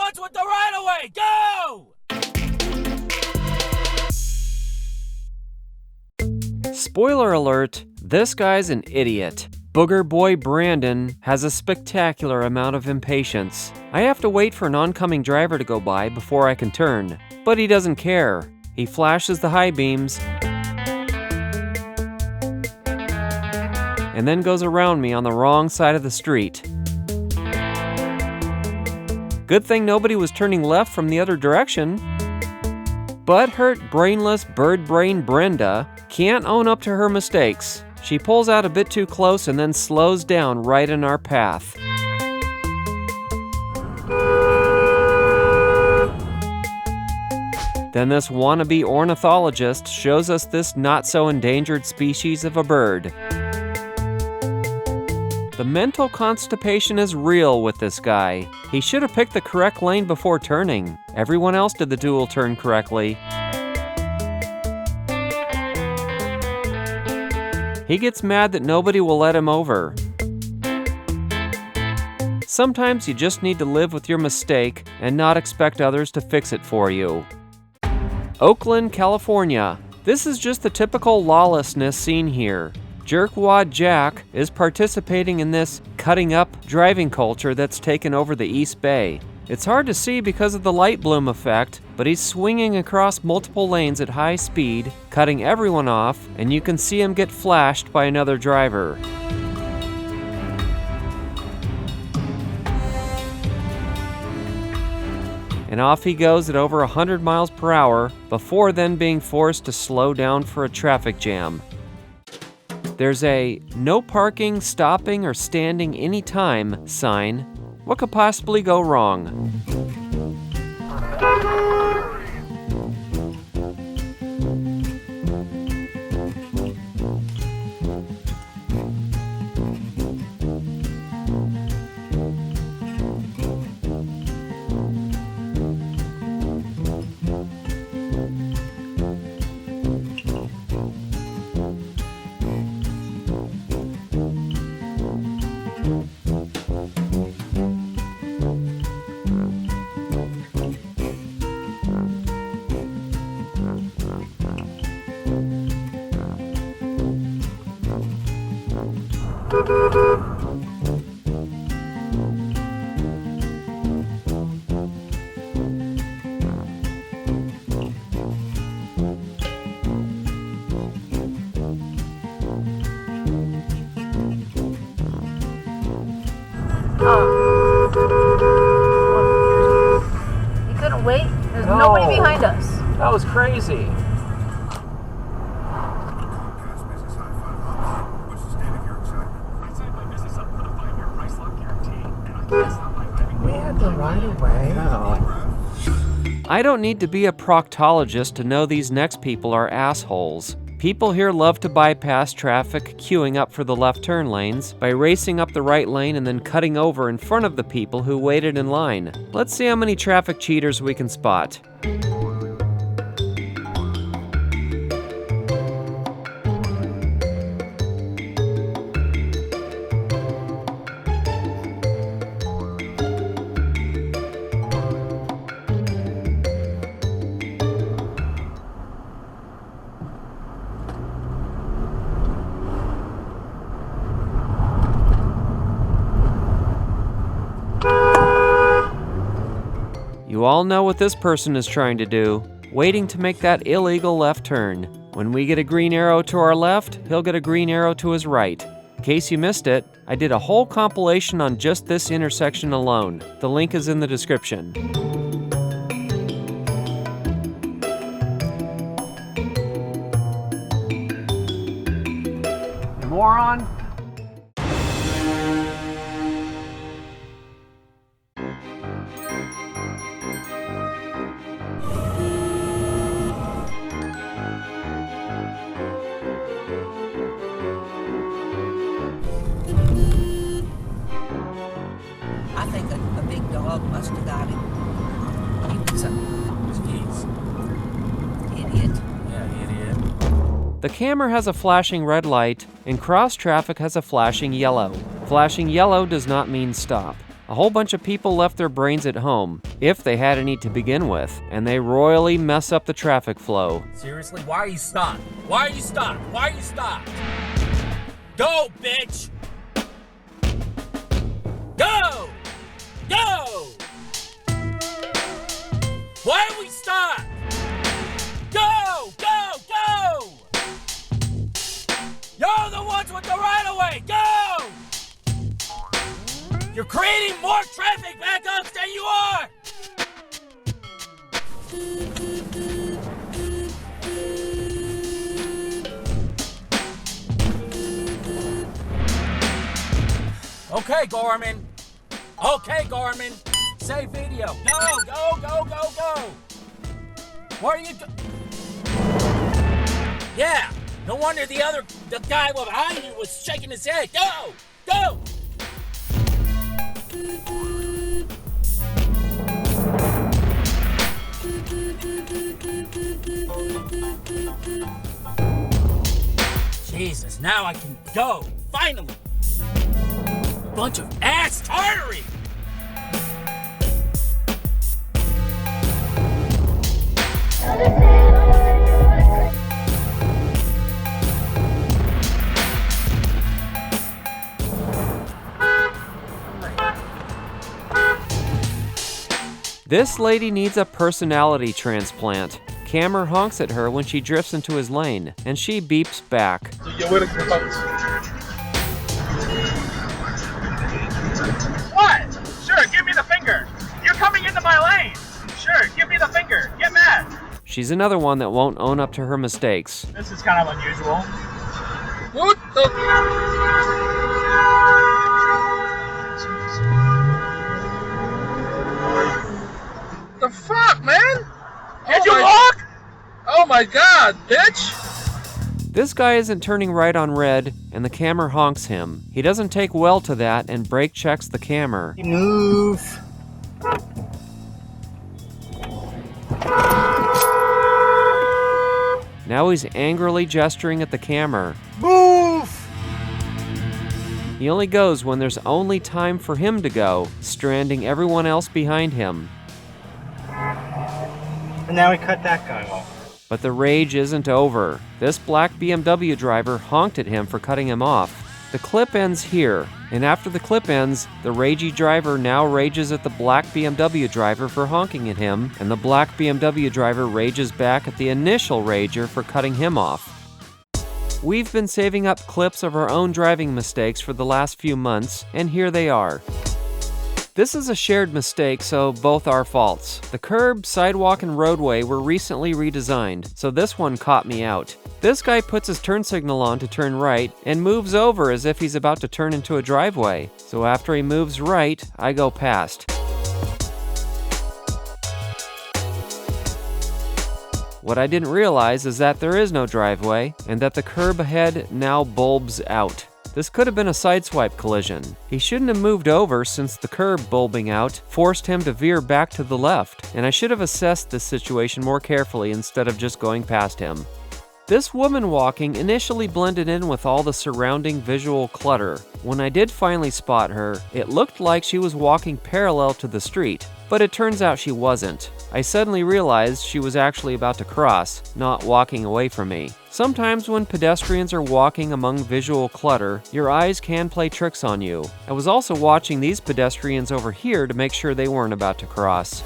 ones with the right-of-way! Go! Spoiler alert, this guy's an idiot. Booger Boy Brandon has a spectacular amount of impatience. I have to wait for an oncoming driver to go by before I can turn. But he doesn't care. He flashes the high beams and then goes around me on the wrong side of the street. Good thing nobody was turning left from the other direction. Butthurt, brainless, bird brain Brenda can't own up to her mistakes. She pulls out a bit too close and then slows down right in our path. Then this wannabe ornithologist shows us this not-so-endangered species of a bird. The mental constipation is real with this guy. He should have picked the correct lane before turning. Everyone else did the dual turn correctly. He gets mad that nobody will let him over. Sometimes you just need to live with your mistake and not expect others to fix it for you. Oakland, California. This is just the typical lawlessness scene here. Jerkwad Jack is participating in this cutting up driving culture that's taken over the East Bay. It's hard to see because of the light bloom effect, but he's swinging across multiple lanes at high speed, cutting everyone off, and you can see him get flashed by another driver. And off he goes at over 100 miles per hour, before then being forced to slow down for a traffic jam. There's a no parking, stopping, or standing anytime sign. What could possibly go wrong? You couldn't wait? There's nobody behind us. That was crazy. We had the right of way. I don't need to be a proctologist to know these next people are assholes. People here love to bypass traffic queuing up for the left turn lanes by racing up the right lane and then cutting over in front of the people who waited in line. Let's see how many traffic cheaters we can spot. You all know what this person is trying to do, waiting to make that illegal left turn. When we get a green arrow to our left, he'll get a green arrow to his right. In case you missed it, I did a whole compilation on just this intersection alone. The link is in the description. Moron! I think a big dog must have got him. He was a idiot. Yeah, idiot. The camera has a flashing red light, and cross traffic has a flashing yellow. Flashing yellow does not mean stop. A whole bunch of people left their brains at home, if they had any to begin with, and they royally mess up the traffic flow. Seriously, why are you stopped? Why are you stopped? Why are you stopped? Go, bitch! Go! Go! Why are we stopped? Go! Go! Go! You're the ones with the right-of-way! Go! You're creating more traffic backups than you are! Okay, Gorman. Okay, Gorman. Save video. Go, go, go, go, go. What are you Yeah. No wonder the guy behind you was shaking his head. Go, go. Jesus, now I can go. Finally. Bunch of ass tartary. This lady needs a personality transplant. Cammer honks at her when she drifts into his lane, and she beeps back. What? Sure, give me the finger. You're coming into my lane. Sure, give me the finger. Get mad. She's another one that won't own up to her mistakes. This is kind of unusual. What the? The fuck, man? Did you look? Oh my god, bitch! This guy isn't turning right on red, and the cammer honks him. He doesn't take well to that and brake checks the cammer. Move. Now he's angrily gesturing at the camera. Move! He only goes when there's only time for him to go, stranding everyone else behind him. And now we cut that guy off. But the rage isn't over. This black BMW driver honked at him for cutting him off. The clip ends here, and after the clip ends, the ragey driver now rages at the black BMW driver for honking at him, and the black BMW driver rages back at the initial rager for cutting him off. We've been saving up clips of our own driving mistakes for the last few months, and here they are. This is a shared mistake, so both our faults. The curb, sidewalk, and roadway were recently redesigned, so this one caught me out. This guy puts his turn signal on to turn right and moves over as if he's about to turn into a driveway. So after he moves right, I go past. What I didn't realize is that there is no driveway and that the curb ahead now bulbs out. This could have been a sideswipe collision. He shouldn't have moved over since the curb bulbing out forced him to veer back to the left, and I should have assessed this situation more carefully instead of just going past him. This woman walking initially blended in with all the surrounding visual clutter. When I did finally spot her, it looked like she was walking parallel to the street, but it turns out she wasn't. I suddenly realized she was actually about to cross, not walking away from me. Sometimes when pedestrians are walking among visual clutter, your eyes can play tricks on you. I was also watching these pedestrians over here to make sure they weren't about to cross.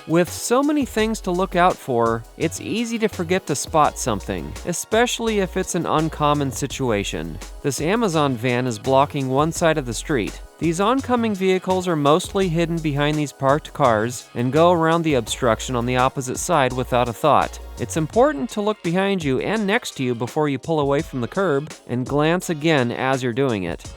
With so many things to look out for, it's easy to forget to spot something, especially if it's an uncommon situation. This Amazon van is blocking one side of the street. These oncoming vehicles are mostly hidden behind these parked cars and go around the obstruction on the opposite side without a thought. It's important to look behind you and next to you before you pull away from the curb and glance again as you're doing it.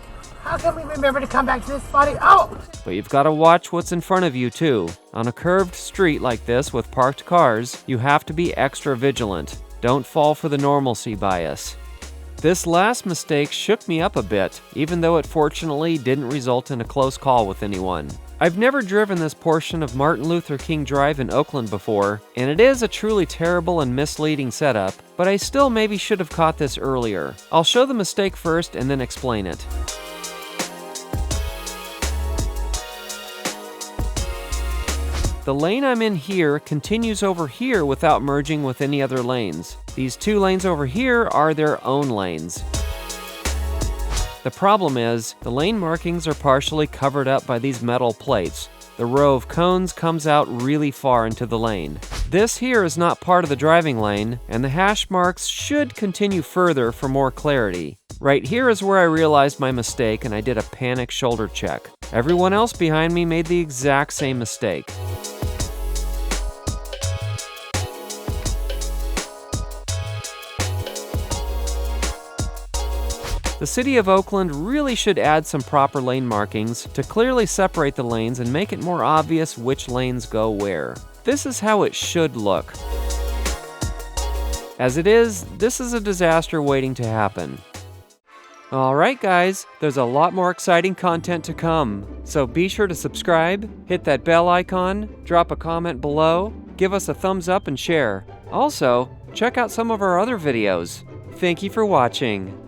How can we remember to come back to this spot? Oh! But you've got to watch what's in front of you too. On a curved street like this with parked cars, you have to be extra vigilant. Don't fall for the normalcy bias. This last mistake shook me up a bit, even though it fortunately didn't result in a close call with anyone. I've never driven this portion of Martin Luther King Drive in Oakland before, and it is a truly terrible and misleading setup, but I still maybe should have caught this earlier. I'll show the mistake first and then explain it. The lane I'm in here continues over here without merging with any other lanes. These 2 lanes over here are their own lanes. The problem is, the lane markings are partially covered up by these metal plates. The row of cones comes out really far into the lane. This here is not part of the driving lane, and the hash marks should continue further for more clarity. Right here is where I realized my mistake and I did a panic shoulder check. Everyone else behind me made the exact same mistake. The city of Oakland really should add some proper lane markings to clearly separate the lanes and make it more obvious which lanes go where. This is how it should look. As it is, this is a disaster waiting to happen. Alright guys, there's a lot more exciting content to come, so be sure to subscribe, hit that bell icon, drop a comment below, give us a thumbs up and share. Also, check out some of our other videos. Thank you for watching.